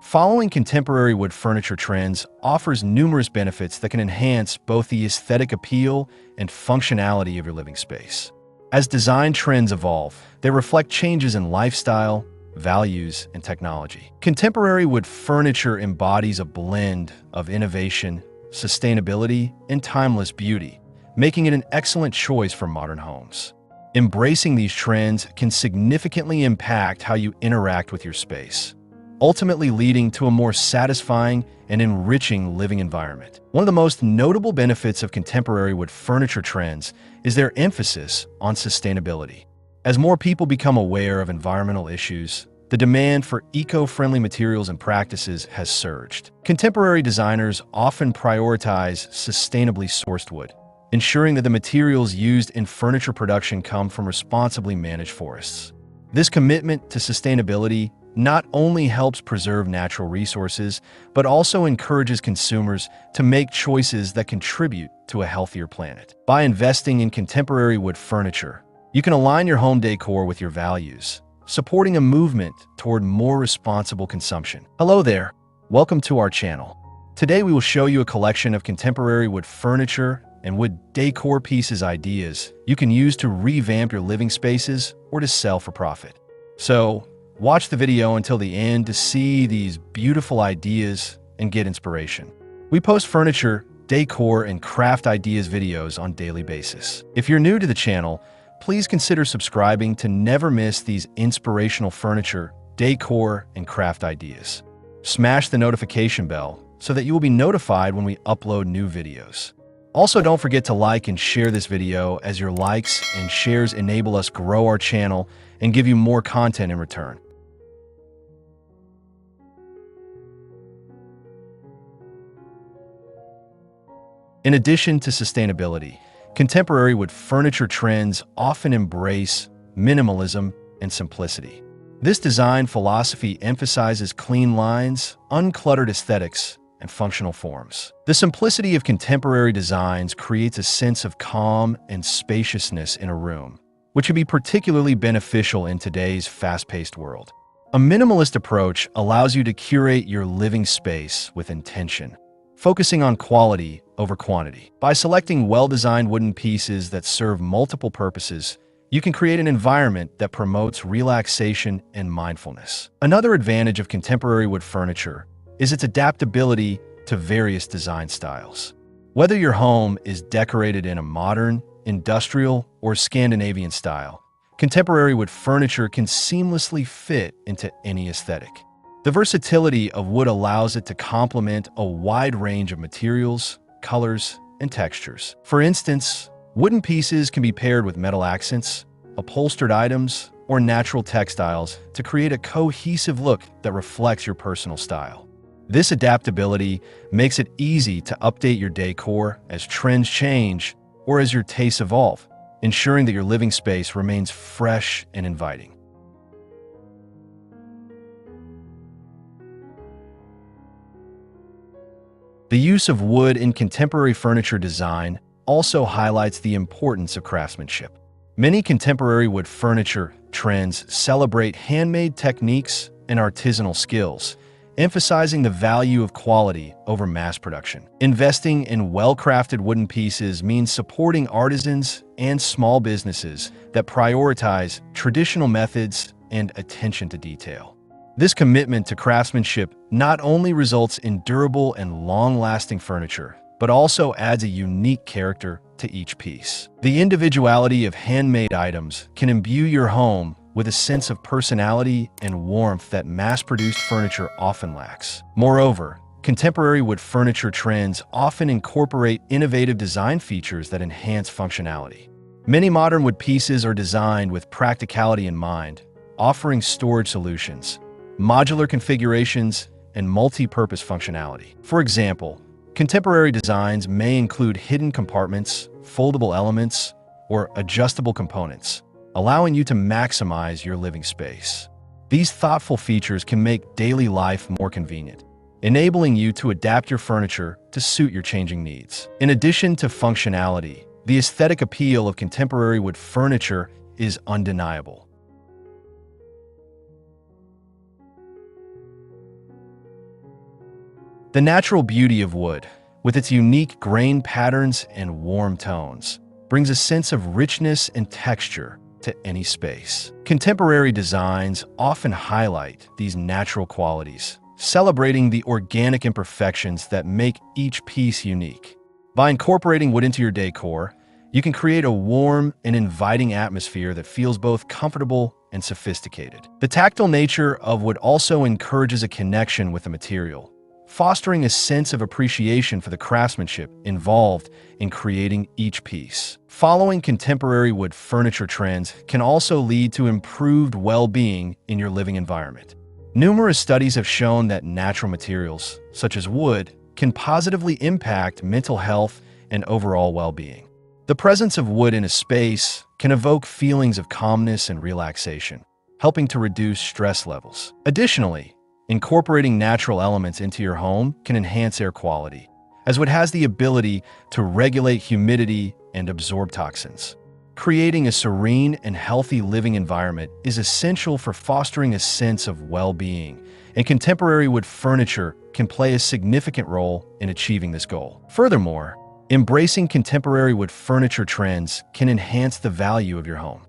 Following contemporary wood furniture trends offers numerous benefits that can enhance both the aesthetic appeal and functionality of your living space. As design trends evolve, they reflect changes in lifestyle, values, and technology. Contemporary wood furniture embodies a blend of innovation, sustainability, and timeless beauty, making it an excellent choice for modern homes. Embracing these trends can significantly impact how you interact with your space, ultimately leading to a more satisfying and enriching living environment. One of the most notable benefits of contemporary wood furniture trends is their emphasis on sustainability. As more people become aware of environmental issues, the demand for eco-friendly materials and practices has surged. Contemporary designers often prioritize sustainably sourced wood, ensuring that the materials used in furniture production come from responsibly managed forests. This commitment to sustainability not only helps preserve natural resources, but also encourages consumers to make choices that contribute to a healthier planet. By investing in contemporary wood furniture, you can align your home decor with your values, supporting a movement toward more responsible consumption. Hello there, welcome to our channel. Today we will show you a collection of contemporary wood furniture and wood decor pieces ideas you can use to revamp your living spaces or to sell for profit. So, watch the video until the end to see these beautiful ideas and get inspiration. We post furniture, decor, and craft ideas videos on a daily basis. If you're new to the channel, please consider subscribing to never miss these inspirational furniture, decor, and craft ideas. Smash the notification bell so that you will be notified when we upload new videos. Also, don't forget to like and share this video, as your likes and shares enable us grow our channel and give you more content in return. In addition to sustainability, contemporary wood furniture trends often embrace minimalism and simplicity. This design philosophy emphasizes clean lines, uncluttered aesthetics, and functional forms. The simplicity of contemporary designs creates a sense of calm and spaciousness in a room, which can be particularly beneficial in today's fast-paced world. A minimalist approach allows you to curate your living space with intention, focusing on quality over quantity. By selecting well-designed wooden pieces that serve multiple purposes, you can create an environment that promotes relaxation and mindfulness. Another advantage of contemporary wood furniture is its adaptability to various design styles. Whether your home is decorated in a modern, industrial, or Scandinavian style, contemporary wood furniture can seamlessly fit into any aesthetic. The versatility of wood allows it to complement a wide range of materials, colors, and textures. For instance, wooden pieces can be paired with metal accents, upholstered items, or natural textiles to create a cohesive look that reflects your personal style. This adaptability makes it easy to update your decor as trends change or as your tastes evolve, ensuring that your living space remains fresh and inviting. The use of wood in contemporary furniture design also highlights the importance of craftsmanship. Many contemporary wood furniture trends celebrate handmade techniques and artisanal skills, emphasizing the value of quality over mass production. Investing in well-crafted wooden pieces means supporting artisans and small businesses that prioritize traditional methods and attention to detail. This commitment to craftsmanship not only results in durable and long-lasting furniture, but also adds a unique character to each piece. The individuality of handmade items can imbue your home with a sense of personality and warmth that mass-produced furniture often lacks. Moreover, contemporary wood furniture trends often incorporate innovative design features that enhance functionality. Many modern wood pieces are designed with practicality in mind, offering storage solutions, modular configurations, and multi-purpose functionality. For example, contemporary designs may include hidden compartments, foldable elements, or adjustable components, allowing you to maximize your living space. These thoughtful features can make daily life more convenient, enabling you to adapt your furniture to suit your changing needs. In addition to functionality, the aesthetic appeal of contemporary wood furniture is undeniable. The natural beauty of wood, with its unique grain patterns and warm tones, brings a sense of richness and texture to any space. Contemporary designs often highlight these natural qualities, celebrating the organic imperfections that make each piece unique. By incorporating wood into your decor, you can create a warm and inviting atmosphere that feels both comfortable and sophisticated. The tactile nature of wood also encourages a connection with the material, fostering a sense of appreciation for the craftsmanship involved in creating each piece. Following contemporary wood furniture trends can also lead to improved well-being in your living environment. Numerous studies have shown that natural materials, such as wood, can positively impact mental health and overall well-being. The presence of wood in a space can evoke feelings of calmness and relaxation, helping to reduce stress levels. Additionally, incorporating natural elements into your home can enhance air quality, as wood has the ability to regulate humidity and absorb toxins. Creating a serene and healthy living environment is essential for fostering a sense of well-being, and contemporary wood furniture can play a significant role in achieving this goal. Furthermore, embracing contemporary wood furniture trends can enhance the value of your home.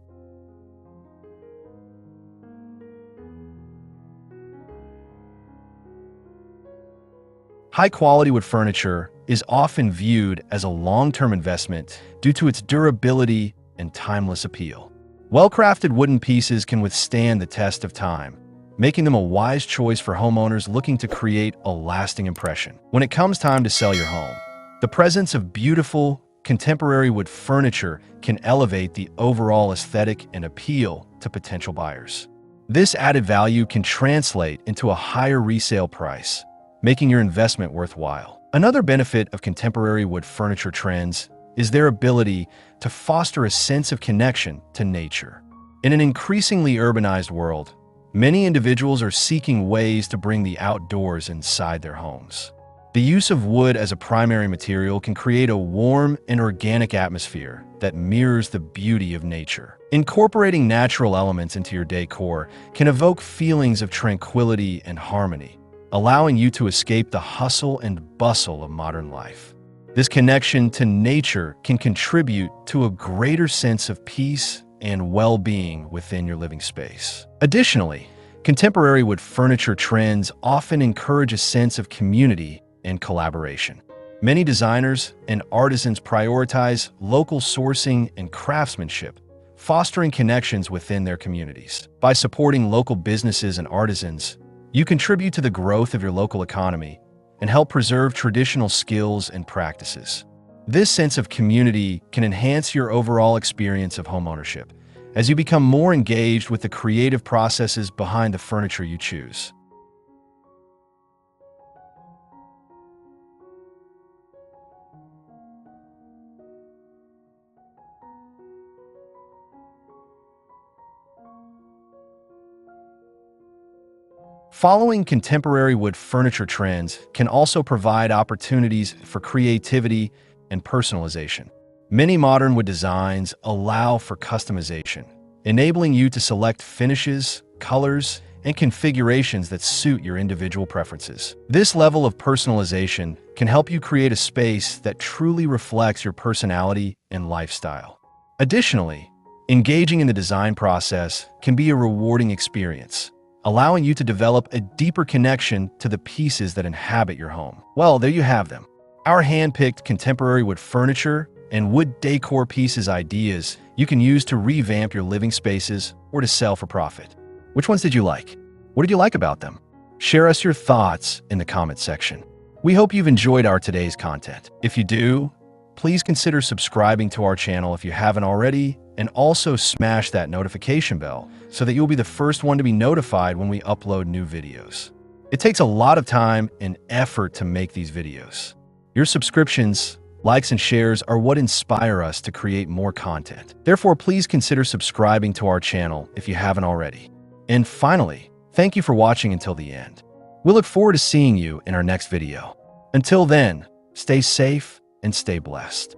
High-quality wood furniture is often viewed as a long-term investment due to its durability and timeless appeal. Well-crafted wooden pieces can withstand the test of time, making them a wise choice for homeowners looking to create a lasting impression. When it comes time to sell your home, the presence of beautiful, contemporary wood furniture can elevate the overall aesthetic and appeal to potential buyers. This added value can translate into a higher resale price, making your investment worthwhile. Another benefit of contemporary wood furniture trends is their ability to foster a sense of connection to nature. In an increasingly urbanized world, many individuals are seeking ways to bring the outdoors inside their homes. The use of wood as a primary material can create a warm and organic atmosphere that mirrors the beauty of nature. Incorporating natural elements into your decor can evoke feelings of tranquility and harmony, allowing you to escape the hustle and bustle of modern life. This connection to nature can contribute to a greater sense of peace and well-being within your living space. Additionally, contemporary wood furniture trends often encourage a sense of community and collaboration. Many designers and artisans prioritize local sourcing and craftsmanship, fostering connections within their communities. By supporting local businesses and artisans, you contribute to the growth of your local economy and help preserve traditional skills and practices. This sense of community can enhance your overall experience of homeownership as you become more engaged with the creative processes behind the furniture you choose. Following contemporary wood furniture trends can also provide opportunities for creativity and personalization. Many modern wood designs allow for customization, enabling you to select finishes, colors, and configurations that suit your individual preferences. This level of personalization can help you create a space that truly reflects your personality and lifestyle. Additionally, engaging in the design process can be a rewarding experience, allowing you to develop a deeper connection to the pieces that inhabit your home. Well, there you have them. Our hand-picked contemporary wood furniture and wood decor pieces ideas you can use to revamp your living spaces or to sell for profit. Which ones did you like? What did you like about them? Share us your thoughts in the comment section. We hope you've enjoyed our today's content. If you do, please consider subscribing to our channel if you haven't already, and also smash that notification bell so that you'll be the first one to be notified when we upload new videos. It takes a lot of time and effort to make these videos. Your subscriptions, likes, and shares are what inspire us to create more content. Therefore, please consider subscribing to our channel if you haven't already. And finally, thank you for watching until the end. We look forward to seeing you in our next video. Until then, stay safe and stay blessed.